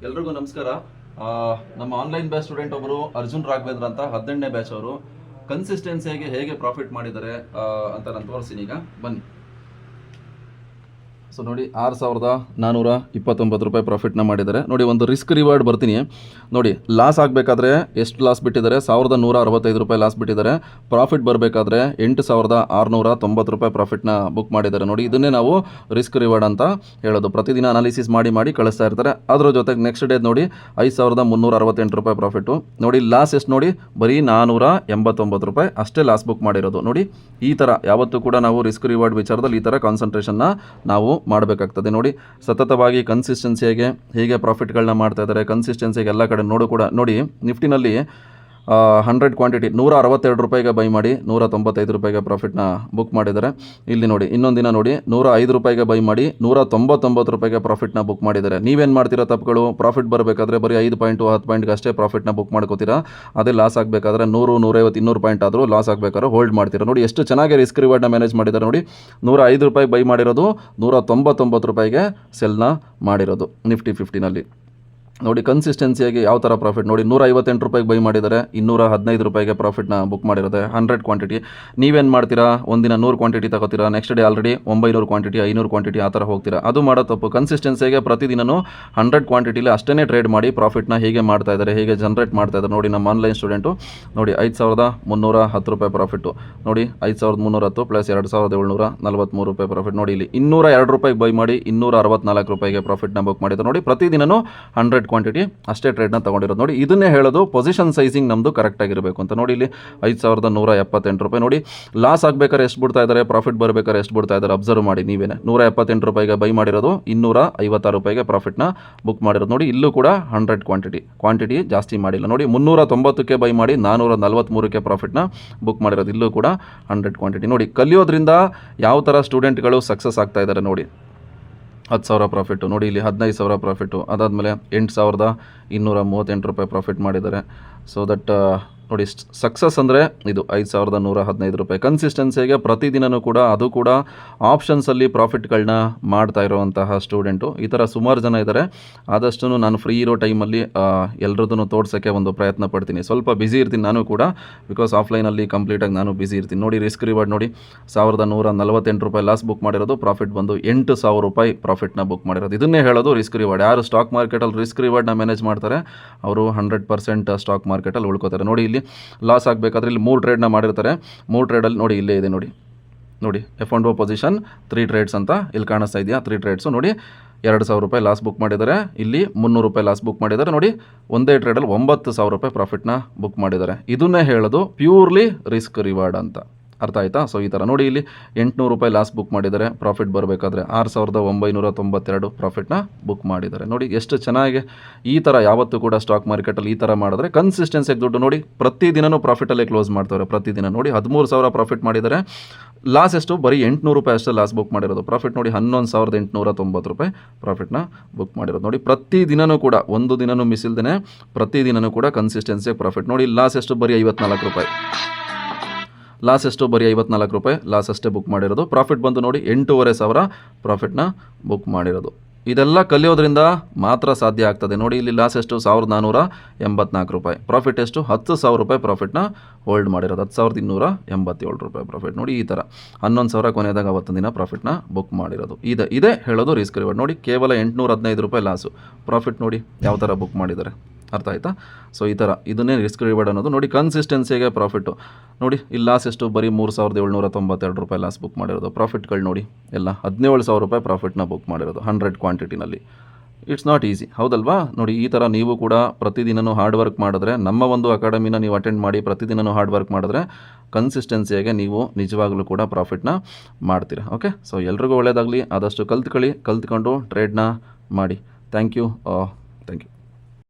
ಎಲ್ರಿಗೂ ನಮಸ್ಕಾರ. ನಮ್ಮ ಆನ್ಲೈನ್ ಬ್ಯಾಚ್ ಸ್ಟೂಡೆಂಟ್ ಒಬ್ಬರು ಅರ್ಜುನ್ ರಾಘವೇಂದ್ರ ಅಂತ 18ನೇ ಬ್ಯಾಚ್ ಅವರು ಕನ್ಸಿಸ್ಟೆನ್ಸಿಯಾಗಿ ಹೇಗೆ ಪ್ರಾಫಿಟ್ ಮಾಡಿದ್ದಾರೆ ಅಂತ ನಾನು ತೋರಿಸ್ತೀನಿ. ಈಗ ಬನ್ನಿ. ಸೊ ನೋಡಿ, 6,429 ರೂಪಾಯಿ ಪ್ರಾಫಿಟ್ನ ಮಾಡಿದ್ದಾರೆ. ನೋಡಿ, ಒಂದು ರಿಸ್ಕ್ ರಿವಾರ್ಡ್ ಬರ್ತೀನಿ ನೋಡಿ. ಲಾಸ್ ಆಗಬೇಕಾದ್ರೆ ಎಷ್ಟು ಲಾಸ್ ಬಿಟ್ಟಿದ್ದಾರೆ? 1,165 ರೂಪಾಯಿ ಲಾಸ್ ಬಿಟ್ಟಿದ್ದಾರೆ. ಪ್ರಾಫಿಟ್ ಬರಬೇಕಾದ್ರೆ 8,690 ರೂಪಾಯಿ ಪ್ರಾಫಿಟ್ನ ಬುಕ್ ಮಾಡಿದ್ದಾರೆ. ನೋಡಿ, ಇದನ್ನೇ ನಾವು ರಿಸ್ಕ್ ರಿವಾರ್ಡ್ ಅಂತ ಹೇಳೋದು. ಪ್ರತಿದಿನ ಅನಾಲಿಸಿಸ್ ಮಾಡಿ ಕಳಿಸ್ತಾ ಇರ್ತಾರೆ. ಅದರ ಜೊತೆಗೆ ನೆಕ್ಸ್ಟ್ ಡೇ ನೋಡಿ 5,368 ರೂಪಾಯಿ ಪ್ರಾಫಿಟ್ಟು. ನೋಡಿ, ಲಾಸ್ ಎಷ್ಟು ನೋಡಿ, ಬರೀ 489 ರೂಪಾಯಿ ಅಷ್ಟೇ ಲಾಸ್ ಬುಕ್ ಮಾಡಿರೋದು. ನೋಡಿ, ಈ ಥರ ಯಾವತ್ತೂ ಕೂಡ ನಾವು ರಿಸ್ಕ್ ರಿವಾರ್ಡ್ ವಿಚಾರದಲ್ಲಿ ಈ ಥರ ಕಾನ್ಸಂಟ್ರೇಷನ್ನ ನಾವು ಮಾಡಬೇಕಾಗ್ತದೆ. ನೋಡಿ, ಸತತವಾಗಿ ಕನ್ಸಿಸ್ಟೆನ್ಸಿಯಾಗಿ ಹೇಗೆ ಪ್ರಾಫಿಟ್ಗಳನ್ನ ಮಾಡ್ತಾ ಇದ್ದಾರೆ, ಕನ್ಸಿಸ್ಟೆನ್ಸಿಯಾಗಿ ಎಲ್ಲ ಕಡೆ ನೋಡಿ ನಿಫ್ಟಿನಲ್ಲಿ 100 ಕ್ವಾಂಟಿಟಿ 162 ರೂಪಾಯಿಗೆ ಬೈ ಮಾಡಿ 195 ರೂಪಾಯಿಗೆ ಪ್ರಾಫಿಟ್ನ ಬುಕ್ ಮಾಡಿದ್ದಾರೆ. ಇಲ್ಲಿ ನೋಡಿ, ಇನ್ನೊಂದು ದಿನ ನೋಡಿ 105 ರೂಪಾಯಿಗೆ ಬೈ ಮಾಡಿ 199 ರೂಪಾಯಿಗೆ ಪ್ರಾಫಿಟ್ನ ಬುಕ್ ಮಾಡಿದ್ದಾರೆ. ನೀವೇನು ಮಾಡ್ತೀರಾ ತಪ್ಪುಗಳು? ಪ್ರಾಫಿಟ್ ಬರಬೇಕಾದ್ರೆ ಬರೀ 5 ಪಾಯಿಂಟು 10 ಪಾಯಿಂಟ್ಗೆ ಅಷ್ಟೇ ಪ್ರಾಫಿಟ್ನ ಬುಕ್ ಮಾಡ್ಕೋತೀರಾ. ಅದೇ ಲಾಸ್ ಆಗಬೇಕಾದ್ರೆ 100, 150, 200 ಪಾಯಿಂಟ್ ಆದರೂ ಲಾಸ್ ಆಗಬೇಕಾದ್ರೆ ಹೋಲ್ಡ್ ಮಾಡ್ತೀರಾ. ನೋಡಿ, ಎಷ್ಟು ಚೆನ್ನಾಗಿ ರಿಸ್ಕ್ ರಿವಾರ್ಡ್ನ ಮ್ಯಾನೇಜ್ ಮಾಡಿದ್ದಾರೆ. ನೋಡಿ, 105 ರೂಪಾಯಿ ಬೈ ಮಾಡಿರೋದು 199 ರೂಪಾಯಿಗೆ ಸೆಲ್ನ ಮಾಡಿರೋದು ನಿಫ್ಟಿ 50ನಲ್ಲಿ. ನೋಡಿ, ಕನ್ಸಿಸ್ಟೆನ್ಸಿಯಾಗಿ ಯಾವ ಥರ ಪ್ರಾಫಿಟ್ ನೋಡಿ. 158 ರೂಪಾಯಿಗೆ ಬೈ ಮಾಡಿದ್ದಾರೆ, 215 ರೂಪಾಯಿಗೆ ಪ್ರಾಫಿಟ್ನ ಬುಕ್ ಮಾಡಿರುತ್ತೆ. 100 ಕ್ವಾಂಟಿಟಿ. ನೀವೇನು ಮಾಡ್ತೀರಾ? ಒಂದಿನ 100 ಕ್ವಾಂಟಿಟಿ ತಗೋತೀರಾ, next day already 900 quantity 500 quantity ಆ ಥರ ಹೋಗ್ತೀರಾ. ಅದು ಮಾಡೋ ತಪ್ಪು. ಕನ್ಸಿಸ್ಟೆನ್ಸಿಯಾಗಿ ಪ್ರತಿದಿನನೂ 100 ಕ್ವಾಂಟಿಟಿಲಿ ಅಷ್ಟೇ ಟ್ರೇಡ್ ಮಾಡಿ ಪ್ರಾಫಿಟ್ನ ಹೇಗೆ ಮಾಡ್ತಾ ಇದ್ದಾರೆ, ಹೇಗೆ ಜನರೇಟ್ ಮಾಡ್ತಾ ಇದ್ದಾರೆ. ನೋಡಿ, ನಮ್ಮ ಆನ್ಲೈನ್ ಸ್ಟೂಡೆಂಟು ನೋಡಿ 5,310 ರೂಪಾಯಿ ಪ್ರಾಫಿಟ್ಟು. ನೋಡಿ, 5,310 ಪ್ಲಸ್ 2,743 ರೂಪಾಯಿ ಪ್ರಾಫಿಟ್. ನೋಡಿ, ಇಲ್ಲಿ 202 ರೂಪಾಯಿಗೆ ಬೈ ಮಾಡಿ 264 ರೂಪಾಯಿಗೆ ಪ್ರಾಫಿಟ್ನ ಬುಕ್ ಮಾಡಿದ್ದಾರೆ. ನೋಡಿ, ಪ್ರತಿದಿನನೂ 100 ಕ್ವಾಂಟಿಟಿ ಅಷ್ಟೇ ಟ್ರೇಡ್ನ ತೊಗೊಂಡಿರೋದು. ನೋಡಿ, ಇದನ್ನೇ ಹೇಳೋದು ಪೊಸಿಷನ್ ಸೈಜಿಂಗ್ ನಮ್ಮದು ಕರೆಕ್ಟಾಗಿರಬೇಕು ಅಂತ. ನೋಡಿ, ಇಲ್ಲಿ 5,178 ರೂಪಾಯಿ. ನೋಡಿ, ಲಾಸ್ ಆಗಬೇಕಾದ್ರೆ ಎಷ್ಟು ಬಿಡ್ತಾ ಇದ್ದಾರೆ, ಪ್ರಾಫಿಟ್ ಬರಬೇಕಾದ್ರೆ ಎಷ್ಟು ಬಿಡ್ತಾ ಇದ್ದಾರೆ ಅಬ್ಸರ್ವ್ ಮಾಡಿ ನೀವೇನೆ. 178 ರೂಪಾಯಿಗೆ ಬೈ ಮಾಡಿರೋದು 256 ರೂಪಾಯಿಗೆ ಪ್ರಾಫಿಟ್ನ ಬುಕ್ ಮಾಡಿರೋದು. ನೋಡಿ, ಇಲ್ಲೂ ಕೂಡ 100 ಕ್ವಾಂಟಿಟಿ ಜಾಸ್ತಿ ಮಾಡಿಲ್ಲ. ನೋಡಿ, 390ಕ್ಕೆ ಬೈ ಮಾಡಿ 443ಕ್ಕೆ ಪ್ರಾಫಿಟ್ನ ಬುಕ್ ಮಾಡಿರೋದು. ಇಲ್ಲೂ ಕೂಡ 100 ಕ್ವಾಂಟಿಟಿ. ನೋಡಿ, ಕಲಿಯೋದ್ರಿಂದ ಯಾವ ಥರ ಸ್ಟೂಡೆಂಟ್ಗಳು ಸಕ್ಸಸ್ ಆಗ್ತಾ ಇದ್ದಾರೆ ನೋಡಿ. 10,000 ಪ್ರಾಫಿಟ್ಟು. ನೋಡಿ, ಇಲ್ಲಿ 15,000 ಪ್ರಾಫಿಟ್ಟು. ಅದಾದಮೇಲೆ 8,238 ರೂಪಾಯಿ ಪ್ರಾಫಿಟ್ ಮಾಡಿದ್ದಾರೆ. ಸೊ ದಟ್ ನೋಡಿ, ಸಕ್ಸಸ್ ಅಂದರೆ ಇದು 5,115 ರೂಪಾಯಿ. ಕನ್ಸಿಸ್ಟೆನ್ಸಿಯಾಗಿ ಪ್ರತಿದಿನವೂ ಕೂಡ, ಅದು ಕೂಡ ಆಪ್ಷನ್ಸಲ್ಲಿ ಪ್ರಾಫಿಟ್ಗಳನ್ನ ಮಾಡ್ತಾ ಇರೋವಂತಹ ಸ್ಟೂಡೆಂಟು. ಈ ಥರ ಸುಮಾರು ಜನ ಇದ್ದಾರೆ. ಆದಷ್ಟು ನಾನು ಫ್ರೀ ಇರೋ ಟೈಮಲ್ಲಿ ಎಲ್ಲರದನ್ನು ತೋರ್ಸೋಕ್ಕೆ ಒಂದು ಪ್ರಯತ್ನ ಪಡ್ತೀನಿ. ಸ್ವಲ್ಪ ಬ್ಯುಸಿ ಇರ್ತೀನಿ ನಾನು ಕೂಡ, ಬಿಕಾಸ್ ಆಫ್ಲೈನಲ್ಲಿ ಕಂಪ್ಲೀಟಾಗಿ ನಾನು ಬ್ಯುಸಿ ಇರ್ತೀನಿ. ನೋಡಿ, ರಿಸ್ಕ್ ರಿವಾರ್ಡ್ ನೋಡಿ 1,148 ರೂಪಾಯಿ ಲಾಸ್ ಬುಕ್ ಮಾಡಿರೋದು. ಪ್ರಾಫಿಟ್ ಬಂದು 8,000 ರೂಪಾಯಿ ಪ್ರಾಫಿಟ್ನ ಬುಕ್ ಮಾಡಿರೋದು. ಇದನ್ನೇ ಹೇಳೋದು ರಿಸ್ಕ್ ರಿವಾರ್ಡ್. ಯಾರು ಸ್ಟಾಕ್ ಮಾರ್ಕೆಟಲ್ಲಿ ರಿಸ್ಕ್ ರಿವಾರ್ಡ್ನ ಮ್ಯಾನೇಜ್ ಮಾಡ್ತಾರೆ ಅವರು 100% ಸ್ಟಾಕ್ ಮಾರ್ಕೆಟಲ್ಲಿ ಉಳ್ಕೋತಾರೆ. ನೋಡಿ, ಇಲ್ಲಿ ಲಾಸ್ ಆಗಬೇಕಾದ್ರೆ ಇಲ್ಲಿ 3 ಟ್ರೇಡ್ನ ಮಾಡಿರ್ತಾರೆ. 3 ಟ್ರೇಡಲ್ಲಿ ನೋಡಿ, ಇಲ್ಲೇ ಇದೆ ನೋಡಿ F&O ಪೊಸಿಷನ್ 3 ಟ್ರೇಡ್ಸ್ ಅಂತ ಇಲ್ಲಿ ಕಾಣಿಸ್ತಾ ಇದೆಯಾ? 3 ಟ್ರೇಡ್ಸು. ನೋಡಿ, 2,000 ರೂಪಾಯಿ ಲಾಸ್ ಬುಕ್ ಮಾಡಿದ್ದಾರೆ. ಇಲ್ಲಿ 300 ರೂಪಾಯಿ ಲಾಸ್ ಬುಕ್ ಮಾಡಿದ್ದಾರೆ. ನೋಡಿ, ಒಂದೇ ಟ್ರೇಡಲ್ಲಿ 9,000 ರೂಪಾಯಿ ಪ್ರಾಫಿಟ್ನ ಬುಕ್ ಮಾಡಿದ್ದಾರೆ. ಇದನ್ನೇ ಹೇಳೋದು ಪ್ಯೂರ್ಲಿ ರಿಸ್ಕ್ ರಿವಾರ್ಡ್ ಅಂತ. ಅರ್ಥ ಆಯಿತಾ? ಸೊ ಈ ಥರ ನೋಡಿ, ಇಲ್ಲಿ 800 ರೂಪಾಯಿ ಲಾಸ್ ಬುಕ್ ಮಾಡಿದ್ದಾರೆ. ಪ್ರಾಫಿಟ್ ಬರಬೇಕಾದ್ರೆ 6,992 ಪ್ರಾಫಿಟ್ನ ಬುಕ್ ಮಾಡಿದ್ದಾರೆ. ನೋಡಿ, ಎಷ್ಟು ಚೆನ್ನಾಗಿ ಈ ಥರ ಯಾವತ್ತೂ ಕೂಡ ಸ್ಟಾಕ್ ಮಾರ್ಕೆಟಲ್ಲಿ ಈ ಥರ ಮಾಡಿದ್ರೆ ಕನ್ಸಿಸ್ಟೆನ್ಸಿಯಾಗಿ ದುಡ್ಡು ನೋಡಿ ಪ್ರತಿದಿನವೂ ಪ್ರಾಫಿಟಲ್ಲೇ ಕ್ಲೋಸ್ ಮಾಡ್ತಾರೆ. ಪ್ರತಿದಿನ ನೋಡಿ 13,000 ಪ್ರಾಫಿಟ್ ಮಾಡಿದ್ದಾರೆ. ಲಾಸ್ ಎಷ್ಟು? ಬರೀ 800 ರೂಪಾಯಿ ಅಷ್ಟೇ ಲಾಸ್ ಬುಕ್ ಮಾಡಿರೋದು. ಪ್ರಾಫಿಟ್ ನೋಡಿ 11,890 ರೂಪಾಯಿ ಪ್ರಾಫಿಟ್ನ ಬುಕ್ ಮಾಡಿರೋದು. ನೋಡಿ, ಪ್ರತಿದಿನವೂ ಕೂಡ ಒಂದು ದಿನವೂ ಮಿಸ್ ಇಲ್ದೇ ಪ್ರತಿದಿನವೂ ಕೂಡ ಕನ್ಸಿಸ್ಟೆನ್ಸಿಯಾಗಿ ಪ್ರಾಫಿಟ್. ನೋಡಿ, ಲಾಸ್ ಎಷ್ಟು? ಬರೀ 54 ರೂಪಾಯಿ. ಲಾಸ್ ಎಷ್ಟು? ಬರೀ 54 ರೂಪಾಯಿ ಲಾಸ್ ಅಷ್ಟೇ ಬುಕ್ ಮಾಡಿರೋದು. ಪ್ರಾಫಿಟ್ ಬಂದು ನೋಡಿ 8,500 ಪ್ರಾಫಿಟ್ನ ಬುಕ್ ಮಾಡಿರೋದು. ಇದೆಲ್ಲ ಕಲಿಯೋದ್ರಿಂದ ಮಾತ್ರ ಸಾಧ್ಯ ಆಗ್ತದೆ. ನೋಡಿ, ಇಲ್ಲಿ ಲಾಸ್ ಎಷ್ಟು? 1,484 ರೂಪಾಯಿ. ಪ್ರಾಫಿಟ್ ಎಷ್ಟು? 10,000 ರೂಪಾಯಿ ಪ್ರಾಫಿಟ್ನ ಹೋಲ್ಡ್ ಮಾಡಿರೋದು. 10,287 ರೂಪಾಯಿ ಪ್ರಾಫಿಟ್. ನೋಡಿ, ಈ ಥರ 11,000 ಕೊನೆಯದಾಗ ಅವತ್ತಿನ ದಿನ ಪ್ರಾಫಿಟ್ನ ಬುಕ್ ಮಾಡಿರೋದು. ಇದೇ ಹೇಳೋದು ರಿಸ್ಕ್ ರಿವಾರ್ಡ್. ನೋಡಿ, ಕೇವಲ 815 ರೂಪಾಯಿ ಲಾಸು. ಪ್ರಾಫಿಟ್ ನೋಡಿ ಯಾವ ಥರ ಬುಕ್ ಮಾಡಿದ್ದಾರೆ. ಅರ್ಥ ಆಯಿತಾ? ಸೊ ಈ ಥರ ಇದನ್ನೇ ರಿಸ್ಕ್ ರಿವಾರ್ಡ್ ಅನ್ನೋದು. ನೋಡಿ, ಕನ್ಸಿಸ್ಟೆನ್ಸಿಯಾಗೆ ಪ್ರಾಫಿಟ್ಟು. ನೋಡಿ, ಇಲ್ಲಿ ಲಾಸ್ ಎಷ್ಟು? ಬರೀ 3,792 ರೂಪಾಯಿ ಲಾಸ್ ಬುಕ್ ಮಾಡಿರೋದು. ಪ್ರಾಫಿಟ್ಗಳು ನೋಡಿ ಎಲ್ಲ 17,000 ರೂಪಾಯಿ ಪ್ರಾಫಿಟ್ನ ಬುಕ್ ಮಾಡಿರೋದು 100 ಕ್ವಾಂಟಿಟಿನಲ್ಲಿ. ಇಟ್ಸ್ ನಾಟ್ ಈಸಿ, ಹೌದಲ್ವಾ? ನೋಡಿ, ಈ ಥರ ನೀವು ಕೂಡ ಪ್ರತಿದಿನವೂ ಹಾರ್ಡ್ ವರ್ಕ್ ಮಾಡಿದ್ರೆ, ನಮ್ಮ ಒಂದು ಅಕಾಡೆಮಿನ ನೀವು ಅಟೆಂಡ್ ಮಾಡಿ ಪ್ರತಿದಿನವೂ ಹಾರ್ಡ್ ವರ್ಕ್ ಮಾಡಿದ್ರೆ ಕನ್ಸಿಸ್ಟೆನ್ಸಿಯಾಗೆ ನೀವು ನಿಜವಾಗ್ಲೂ ಕೂಡ ಪ್ರಾಫಿಟ್ನ ಮಾಡ್ತೀರಾ. ಓಕೆ, ಸೊ ಎಲ್ರಿಗೂ ಒಳ್ಳೆಯದಾಗಲಿ. ಆದಷ್ಟು ಕಲ್ತ್ಕೊಂಡು ಟ್ರೇಡ್ನ ಮಾಡಿ. Thank you.